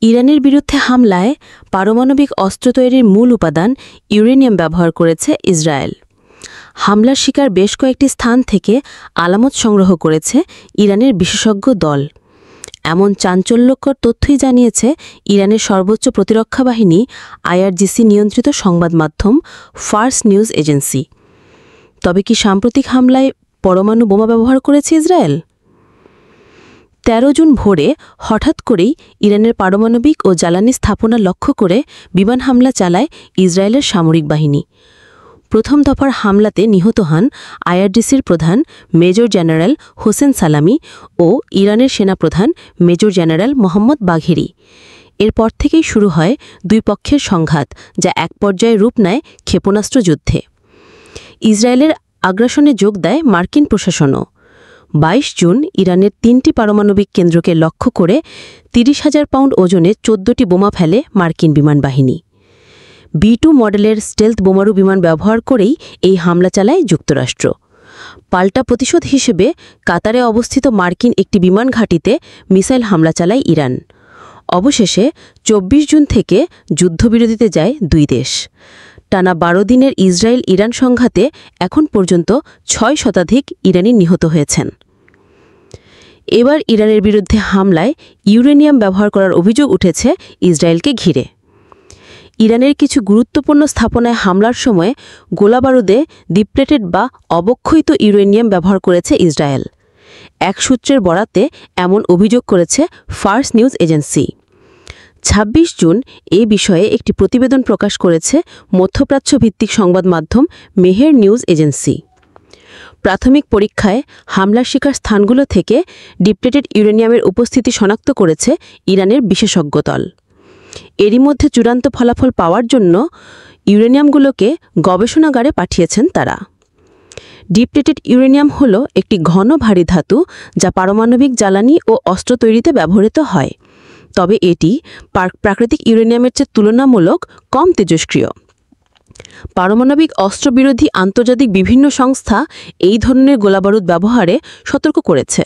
ইরানের বিরুদ্ধে হামলায় পারমাণবিক অস্ত্র তৈরির মূল উপাদান ইউরেনিয়াম ব্যবহার করেছে ইসরায়েল। হামলার শিকার বেশ কয়েকটি স্থান থেকে আলামত সংগ্রহ করেছে ইরানের বিশেষজ্ঞ দল। এমন চাঞ্চল্যকর তথ্যই জানিয়েছে ইরানের সর্বোচ্চ প্রতিরক্ষা বাহিনী আইআরজিসি নিয়ন্ত্রিত সংবাদ মাধ্যম ফার্স নিউজ এজেন্সি। তবে কি সাম্প্রতিক হামলায় পরমাণু বোমা ব্যবহার করেছে ইসরায়েল? ১৩ জুন ভোরে হঠাৎ করেই ইরানের পারমাণবিক ও জ্বালানি স্থাপনা লক্ষ্য করে বিমান হামলা চালায় ইসরায়েলের সামরিক বাহিনী। প্রথম দফার হামলাতে নিহত হন আইআরজিসির প্রধান মেজর জেনারেল হোসেন সালামি ও ইরানের সেনাপ্রধান মেজর জেনারেল মোহাম্মদ বাঘেরি। এরপর থেকেই শুরু হয় দুই পক্ষের সংঘাত, যা এক পর্যায়ে রূপ নেয় ক্ষেপণাস্ত্র যুদ্ধে। ইসরায়েলের আগ্রাসনে যোগ দেয় মার্কিন প্রশাসনও। ২২ জুন ইরানের ৩টি পারমাণবিক কেন্দ্রকে লক্ষ্য করে ৩০,০০০ পাউন্ড ওজনে ১৪টি বোমা ফেলে মার্কিন বিমান বাহিনী। B-2 মডেলের স্টেলথ বোমারু বিমান ব্যবহার করেই এই হামলা চালায় যুক্তরাষ্ট্র। পাল্টা প্রতিশোধ হিসেবে কাতারে অবস্থিত মার্কিন একটি বিমান ঘাঁটিতে মিসাইল হামলা চালায় ইরান। অবশেষে ২৪ জুন থেকে যুদ্ধবিরতিতে যায় দুই দেশ। টানা ১২ দিনের ইসরায়েল ইরান সংঘাতে এখন পর্যন্ত ৬ শতাধিক ইরানি নিহত হয়েছেন। এবার ইরানের বিরুদ্ধে হামলায় ইউরেনিয়াম ব্যবহার করার অভিযোগ উঠেছে ইসরায়েলকে ঘিরে। ইরানের কিছু গুরুত্বপূর্ণ স্থাপনায় হামলার সময় গোলাবারুদে ডিপ্লেটেড বা অবক্ষয়িত ইউরেনিয়াম ব্যবহার করেছে ইসরায়েল। এক সূত্রের বরাতে এমন অভিযোগ করেছে ফার্স নিউজ এজেন্সি। ২৬ জুন এ বিষয়ে একটি প্রতিবেদন প্রকাশ করেছে মধ্যপ্রাচ্য ভিত্তিক সংবাদ মাধ্যম মেহের নিউজ এজেন্সি। প্রাথমিক পরীক্ষায় হামলার শিকার স্থানগুলো থেকে ডিপ্লেটেড ইউরেনিয়ামের উপস্থিতি শনাক্ত করেছে ইরানের বিশেষজ্ঞ দল। এরই মধ্যে চূড়ান্ত ফলাফল পাওয়ার জন্য ইউরেনিয়ামগুলোকে গবেষণাগারে পাঠিয়েছেন তারা। ডিপ্লেটেড ইউরেনিয়াম হল একটি ঘন ভারী ধাতু, যা পারমাণবিক জ্বালানি ও অস্ত্র তৈরিতে ব্যবহৃত হয়। তবে এটি প্রাকৃতিক ইউরেনিয়ামের চেয়ে তুলনামূলক কম তেজস্ক্রিয়। পারমাণবিক অস্ত্রবিরোধী আন্তর্জাতিক বিভিন্ন সংস্থা এই ধরনের গোলাবারুদ ব্যবহারে সতর্ক করেছে।